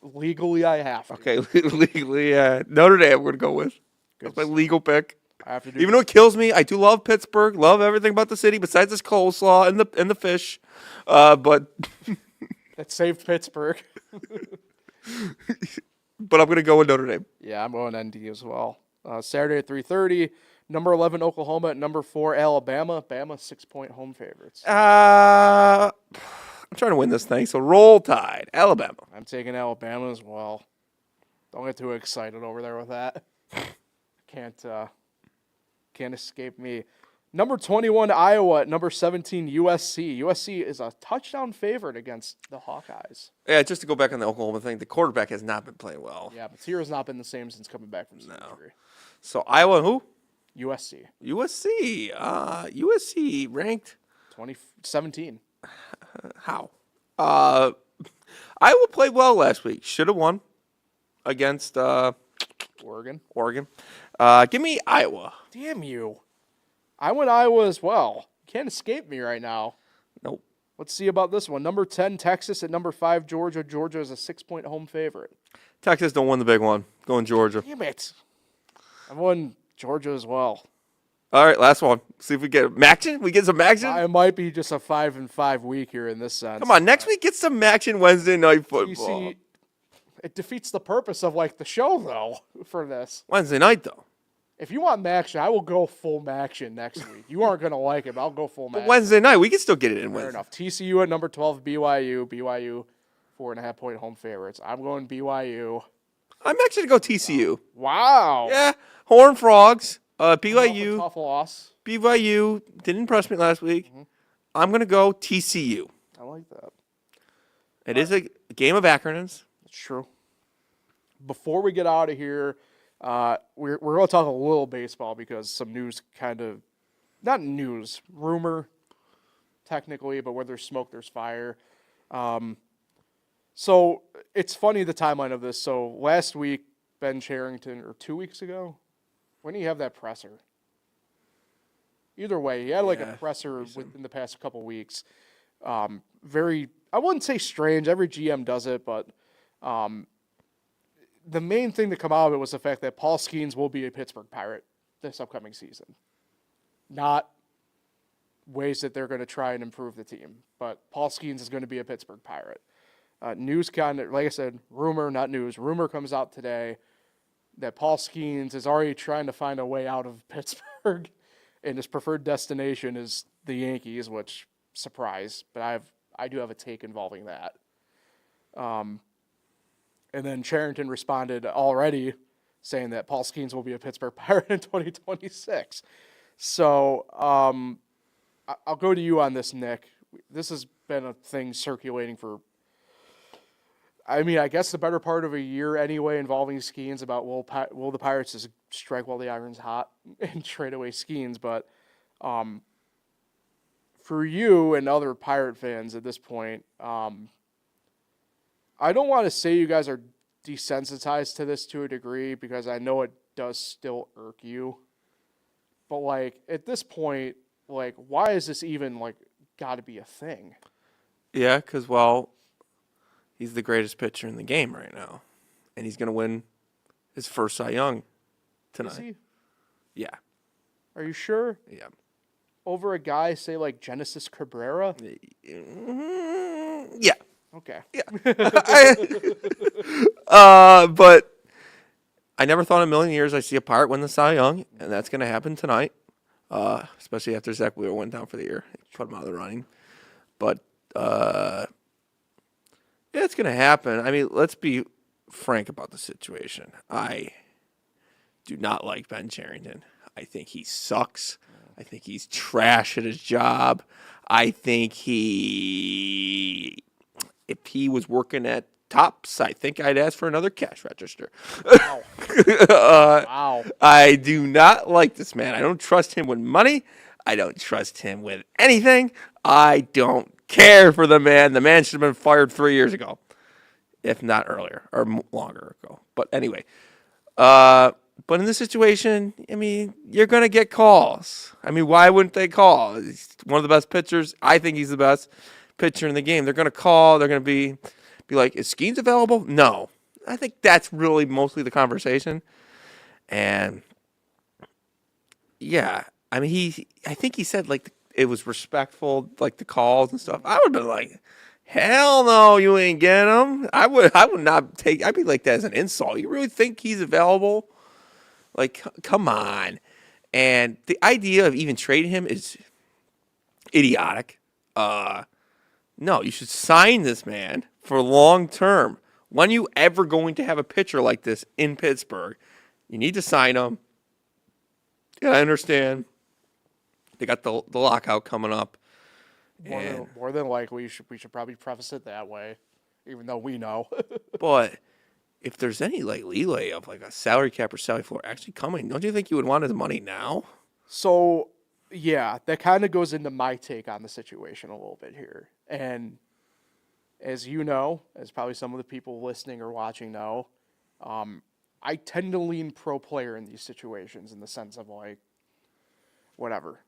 Legally, I have to. Okay, legally, Notre Dame. We're gonna go with. That's my legal pick. I have to do. Even though it kills me, I do love Pittsburgh. Love everything about the city besides this coleslaw and the fish. But That saved Pittsburgh. but I'm gonna go with Notre Dame. Yeah, I'm going ND as well. Saturday at 3:30. Number 11 Oklahoma at number 4 Alabama. Bama 6-point home favorites. I'm trying to win this thing, so roll Tide, Alabama. I'm taking Alabama as well. Don't get too excited over there with that. Can't escape me. Number 21 Iowa at number 17 USC. USC is a touchdown favorite against the Hawkeyes. Yeah, just to go back on the Oklahoma thing, the quarterback has not been playing well. Yeah, but Tier's not been the same since coming back from surgery. So Iowa, who? USC. USC ranked 2017. How? Iowa played well last week. Should have won against Oregon. Give me Iowa. Damn you. I went Iowa as well. Can't escape me right now. Nope. Let's see about this one. Number 10 Texas at number 5 Georgia. Georgia is a 6-point home favorite. Texas don't win the big one. Going Georgia. Damn it. I won Georgia as well. All right, last one. See if we get action. We get some action. It might be just a 5-5 week here in this sense. Come on, next week get some action Wednesday night football. It defeats the purpose of the show though for this. Wednesday night though. If you want Maction, I will go full Maction next week. You aren't gonna like it, but I'll go full Maction. But Wednesday night, we can still get it in Fair Wednesday. enough. TCU at number 12, BYU. BYU 4.5-point home favorites. I'm going BYU. I'm actually going to go TCU. Wow. Yeah, Horned Frogs. Tough BYU. loss. BYU didn't impress me last week. Mm-hmm. I'm going to go TCU. I like that. It is a game of acronyms. It's true. Before we get out of here, we're going to talk a little baseball because some news not news, rumor, technically, but where there's smoke, there's fire. So it's funny the timeline of this. So last week, Ben Cherington, or 2 weeks ago, when did he have that presser? Either way, he had a presser within the past couple weeks. Very, I wouldn't say strange. Every GM does it, but the main thing to come out of it was the fact that Paul Skenes will be a Pittsburgh Pirate this upcoming season. Not ways that they're going to try and improve the team, but Paul Skenes is going to be a Pittsburgh Pirate. News like I said, rumor, not news. Rumor comes out today that Paul Skenes is already trying to find a way out of Pittsburgh, and his preferred destination is the Yankees, which, surprise, but I do have a take involving that. And then Cherington responded already saying that Paul Skenes will be a Pittsburgh Pirate in 2026. So I'll go to you on this, Nick. This has been a thing circulating for, I guess the better part of a year anyway, involving Skenes about will the Pirates just strike while the iron's hot and trade away Skenes. But for you and other Pirate fans at this point, I don't want to say you guys are desensitized to this to a degree because I know it does still irk you. But, at this point, why is this even, got to be a thing? Yeah, because, he's the greatest pitcher in the game right now. And he's going to win his first Cy Young tonight. Is he? Yeah. Are you sure? Yeah. Over a guy, say, Genesis Cabrera? Yeah. Okay. Yeah. But I never thought in a million years I'd see a Pirate win the Cy Young, and that's going to happen tonight, especially after Zach Wheeler went down for the year. Put him out of the running. But, yeah, it's going to happen. Let's be frank about the situation. I do not like Ben Cherington. I think he sucks. I think he's trash at his job. I think if he was working at Tops, I think I'd ask for another cash register. Wow. Wow. I do not like this man. I don't trust him with money. I don't trust him with anything. I don't care for the man. The man should have been fired 3 years ago, if not earlier or longer ago. But anyway, but in this situation, you're going to get calls. Why wouldn't they call? He's one of the best pitchers. I think he's the best pitcher in the game. They're going to call. They're going to be like, is Skenes available? No. I think that's really mostly the conversation. And Yeah, I mean, I think he said like it was respectful, like the calls and stuff. I would have been like, hell no, you ain't get him. I would not take. I'd be like that as an insult. You really think he's available? Like, come on. And the idea of even trading him is idiotic. No, you should sign this man for long term. When are you ever going to have a pitcher like this in Pittsburgh? You need to sign him. Yeah, I understand. They got the lockout coming up. More than likely, we should probably preface it that way, even though we know. But if there's any like leeway of like a salary cap or salary floor actually coming, don't you think you would want his money now? So, yeah, that kind of goes into my take on the situation a little bit here. And as you know, as probably some of the people listening or watching know, I tend to lean pro player in these situations in the sense of like, whatever.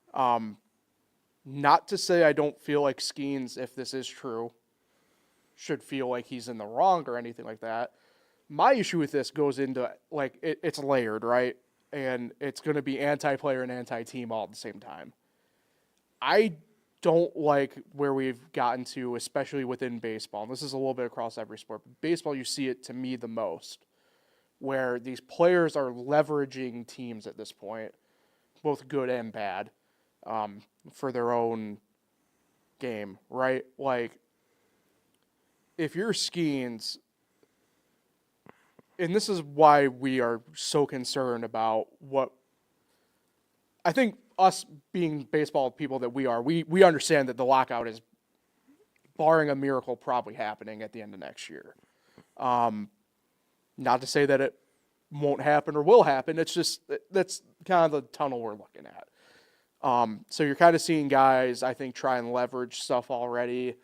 Not to say I don't feel like Skenes, if this is true, should feel like he's in the wrong or anything like that. My issue with this goes into, like, it's layered, right? And it's going to be anti-player and anti-team all at the same time. I don't like where we've gotten to, especially within baseball. And this is a little bit across every sport. But baseball, you see it to me the most, where these players are leveraging teams at this point, both good and bad, for their own game, right? Like, if you're Skenes, and this is why we are so concerned about what I think us being baseball people that we are, we understand that the lockout is, barring a miracle, probably happening at the end of next year. Not to say that it won't happen or will happen. It's just, that's kind of the tunnel we're looking at. So you're kind of seeing guys, I think, try and leverage stuff already.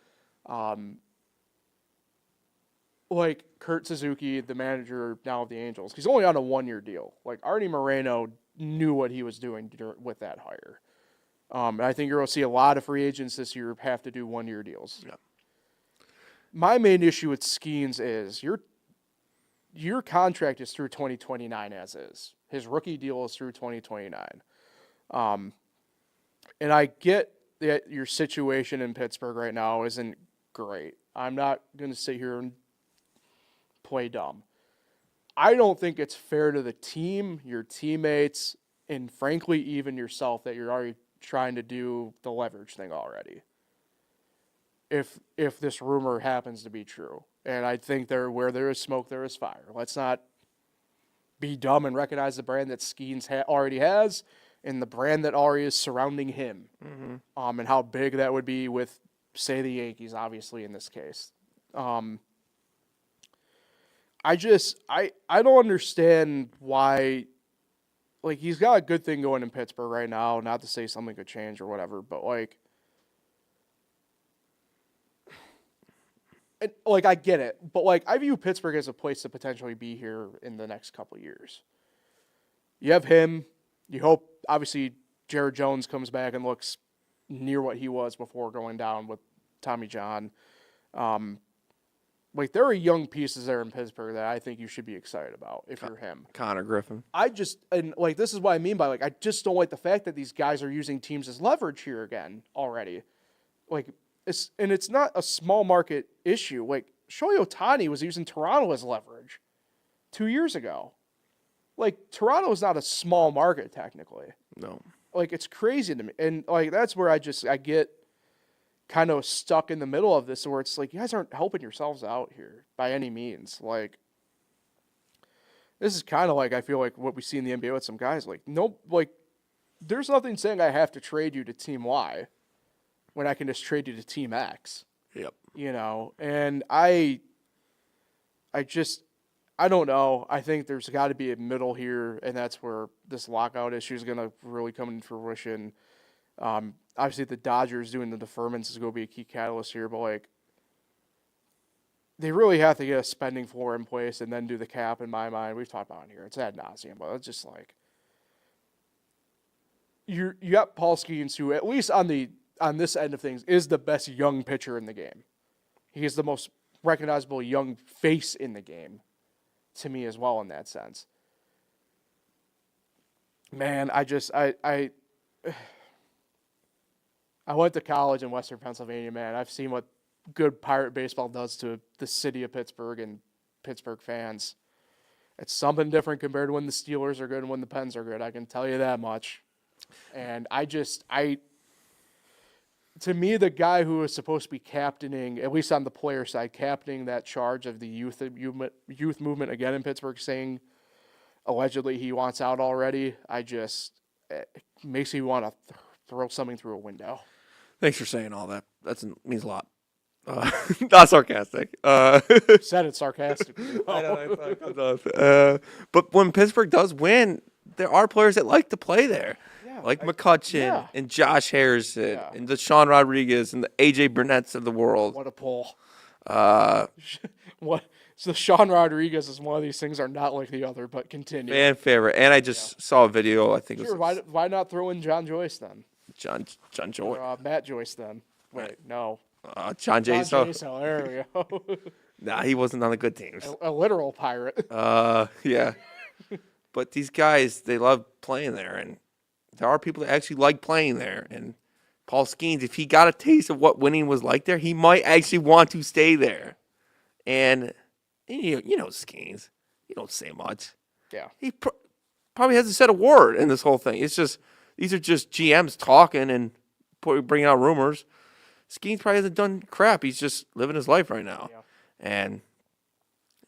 Like Kurt Suzuki, the manager now of the Angels, he's only on a 1-year deal. Like Artie Moreno knew what he was doing with that hire. I think you're going to see a lot of free agents this year have to do 1-year deals. Yeah. My main issue with Skenes is your contract is through 2029 as is. His rookie deal is through 2029. And I get that your situation in Pittsburgh right now isn't great. I'm not going to sit here and play dumb. I don't think it's fair to the team, your teammates, and frankly, even yourself that you're already trying to do the leverage thing already. If this rumor happens to be true. And I think where there is smoke, there is fire. Let's not be dumb and recognize the brand that Skenes already has and the brand that already is surrounding him. Mm-hmm. And how big that would be with, say, the Yankees, obviously, in this case. I don't understand why, like, he's got a good thing going in Pittsburgh right now, not to say something could change or whatever, but, like, I get it, but, like, I view Pittsburgh as a place to potentially be here in the next couple of years. You have him. You hope, obviously, Jared Jones comes back and looks near what he was before going down with Tommy John. Like, there are young pieces there in Pittsburgh that I think you should be excited about if you're him. Connor Griffin. This is what I mean by, like, I just don't like the fact that these guys are using teams as leverage here again already. Like, it's not a small market issue. Like, Shohei Ohtani was using Toronto as leverage 2 years ago. Like, Toronto is not a small market, technically. No. Like, it's crazy to me. And, like, that's where I get kind of stuck in the middle of this, where it's like, you guys aren't helping yourselves out here by any means. Like, this is kind of like, I feel like what we see in the NBA with some guys. Like, no, like, there's nothing saying I have to trade you to Team Y when I can just trade you to Team X. Yep. You know, and I don't know. I think there's got to be a middle here, and that's where this lockout issue is going to really come into fruition. Obviously, the Dodgers doing the deferments is going to be a key catalyst here, but, like, they really have to get a spending floor in place and then do the cap, in my mind. We've talked about it here. It's ad nauseum, but it's just like, you got Paul Skenes, who, at least on this end of things, is the best young pitcher in the game. He is the most recognizable young face in the game, to me as well, in that sense. Man, I went to college in Western Pennsylvania, man. I've seen what good Pirate baseball does to the city of Pittsburgh and Pittsburgh fans. It's something different compared to when the Steelers are good and when the Pens are good. I can tell you that much. And to me, the guy who was supposed to be captaining, at least on the player side, captaining that charge of the youth movement again in Pittsburgh, saying allegedly he wants out already, it makes me want to throw something through a window. Thanks for saying all that. That means a lot. Not sarcastic. Said it sarcastically. I know, it does. But when Pittsburgh does win, there are players that like to play there. Like McCutcheon and Josh Harrison and the Sean Rodriguez and the A.J. Burnett's of the world. What a pull. So Sean Rodriguez is one of these things are not like the other, but continue. Fan favorite. And I just saw a video, I think it was. Why not throw in John Joyce then? John Joyce. Or, Matt Joyce then. Wait, no. John Jaso. John Jaso, there we go. Nah, he wasn't on the good teams. A literal pirate. Yeah. But these guys, they love playing there, and there are people that actually like playing there. And Paul Skenes, if he got a taste of what winning was like there, he might actually want to stay there. And you know Skenes, he don't say much. Yeah. He probably hasn't said a word in this whole thing. It's just, these are just GMs talking and bringing out rumors. Skenes probably hasn't done crap. He's just living his life right now. Yeah. And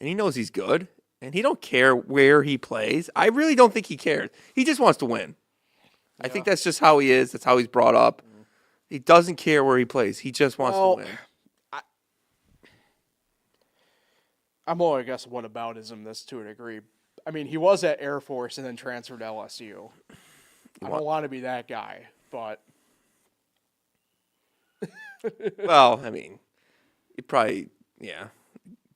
he knows he's good. And he don't care where he plays. I really don't think he cares. He just wants to win. I think that's just how he is. That's how he's brought up. He doesn't care where he plays. He just wants to win. I'm more, I guess, whataboutism this to a degree. I mean, he was at Air Force and then transferred to LSU. I don't want to be that guy, but... Well, I mean, it probably,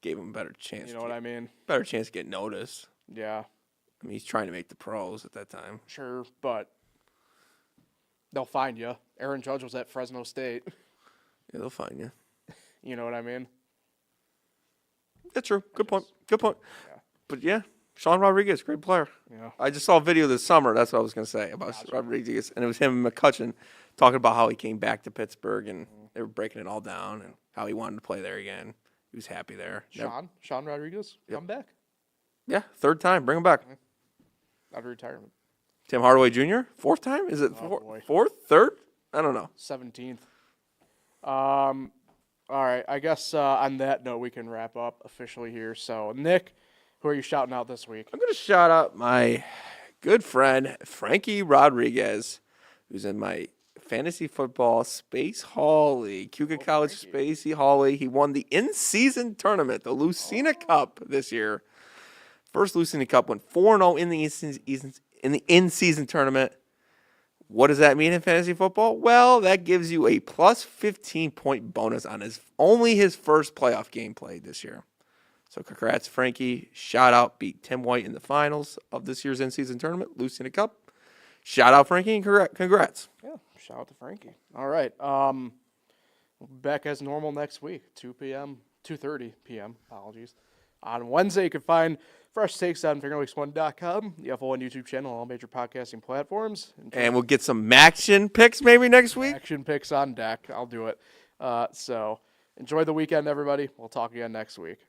gave him a better chance. You know what I mean? Better chance to get noticed. Yeah. I mean, he's trying to make the pros at that time. Sure, but they'll find you. Aaron Judge was at Fresno State. Yeah, they'll find you. You know what I mean? That's true. Good point. Good point. Yeah. But yeah, Sean Rodriguez, great player. Yeah. I just saw a video this summer. That's what I was going to say about Rodriguez. And it was him and McCutcheon talking about how he came back to Pittsburgh and they were breaking it all down and how he wanted to play there again. He was happy there. Sean Rodriguez, come back. Yeah, third time. Bring him back. Out of retirement. Tim Hardaway Jr., fourth time? Is it fourth? Third? I don't know. 17th. All right, I guess on that note, we can wrap up officially here. So, Nick, who are you shouting out this week? I'm going to shout out my good friend, Frankie Rodriguez, who's in my fantasy football Space Hall League, Cuca College Spacey Hall League. He won the in-season tournament, the Lucina Cup this year. First Lucina Cup, went 4-0 in the in-season tournament. What does that mean in fantasy football? Well, that gives you a plus 15-point bonus on his first playoff game played this year. So congrats, Frankie. Shout out, beat Tim White in the finals of this year's in-season tournament, Lucina Cup. Shout out, Frankie, and congrats. Yeah, shout out to Frankie. All right. Back as normal next week, 2:30 p.m., apologies. On Wednesday, you can find fresh takes on FingerLakes1.com, the F1 YouTube channel, all major podcasting platforms. And we'll get some action picks maybe next week. Action picks on deck. I'll do it. So enjoy the weekend, everybody. We'll talk again next week.